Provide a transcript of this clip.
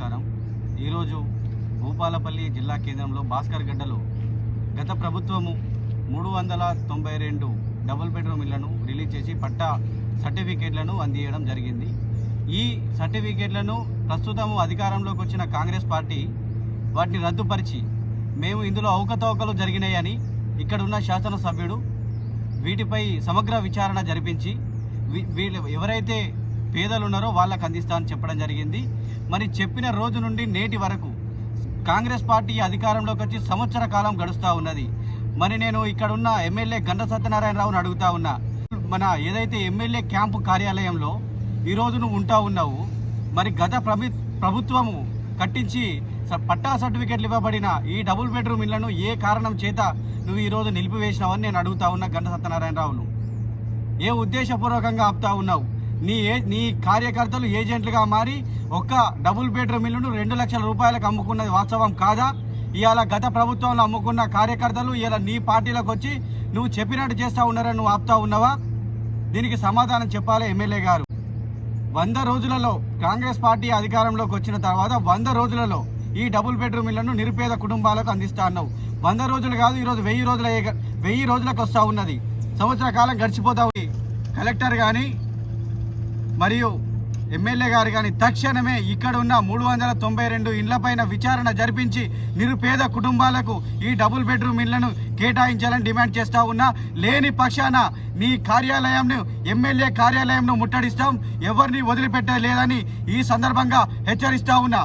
నమస్కారం. ఈరోజు భూపాలపల్లి జిల్లా కేంద్రంలో భాస్కర్ గడ్డలో గత ప్రభుత్వము 392 డబుల్ బెడ్రూమ్ ఇళ్లను రిలీజ్ చేసి పట్టా సర్టిఫికేట్లను అందించడం జరిగింది. ఈ సర్టిఫికేట్లను ప్రస్తుతం అధికారంలోకి వచ్చిన కాంగ్రెస్ పార్టీ వాటిని రద్దుపరిచి మేము ఇందులో అవకతవకలు జరిగినాయని ఇక్కడ ఉన్న శాసనసభ్యుడు వీటిపై సమగ్ర విచారణ జరిపించి వీళ్ళు ఎవరైతే పేదలు ఉన్నారో వాళ్ళకు అందిస్తా అని చెప్పడం జరిగింది. మరి చెప్పిన రోజు నుండి నేటి వరకు కాంగ్రెస్ పార్టీ అధికారంలోకి వచ్చి సంవత్సర కాలం గడుస్తూ ఉన్నది. మరి నేను ఇక్కడ ఉన్న ఎమ్మెల్యే గండ్ర సత్యనారాయణరావుని అడుగుతా ఉన్నా, మన ఏదైతే ఎమ్మెల్యే క్యాంపు కార్యాలయంలో ఈరోజు నువ్వు ఉంటా ఉన్నావు, మరి గత ప్రభుత్వము కట్టించి పట్టా సర్టిఫికేట్లు ఇవ్వబడిన ఈ డబుల్ బెడ్రూమ్ ఇళ్లను ఏ కారణం చేత నువ్వు ఈరోజు నిలిపివేసినావని నేను అడుగుతా ఉన్నా గండ్ర సత్యనారాయణరావును. ఏ ఉద్దేశపూర్వకంగా ఆపుతా ఉన్నావు? నీ కార్యకర్తలు ఏజెంట్లుగా మారి ఒక్క డబుల్ బెడ్రూమ్ ఇల్లును 2 లక్షల రూపాయలకు అమ్ముకున్నది వాస్తవం కాదా? ఇవాళ గత ప్రభుత్వంలో అమ్ముకున్న కార్యకర్తలు ఇవాళ నీ పార్టీలకు వచ్చి నువ్వు చెప్పినట్టు చేస్తూ ఉన్నారని నువ్వు ఆపుతా ఉన్నావా? దీనికి సమాధానం చెప్పాలి ఎమ్మెల్యే గారు. 100 రోజులలో కాంగ్రెస్ పార్టీ అధికారంలోకి వచ్చిన తర్వాత 100 రోజులలో ఈ డబుల్ బెడ్రూమ్ ఇళ్లను నిరుపేద కుటుంబాలకు అందిస్తా అన్నావు. 100 రోజులు కాదు, ఈరోజు 1000 రోజులకు వస్తూ ఉన్నది. సంవత్సర కాలం గడిచిపోతా ఉంది. కలెక్టర్ కానీ మరియు ఎమ్మెల్యే గారు కానీ తక్షణమే ఇక్కడ ఉన్న 392 ఇండ్లపైన విచారణ జరిపించి నిరుపేద కుటుంబాలకు ఈ డబుల్ బెడ్రూమ్ ఇళ్లను కేటాయించాలని డిమాండ్ చేస్తూ ఉన్నా. లేని పక్షాన నీ కార్యాలయంను, ఎమ్మెల్యే కార్యాలయంను ముట్టడిస్తాం, ఎవరిని వదిలిపెట్టలేదని ఈ సందర్భంగా హెచ్చరిస్తూ ఉన్నా.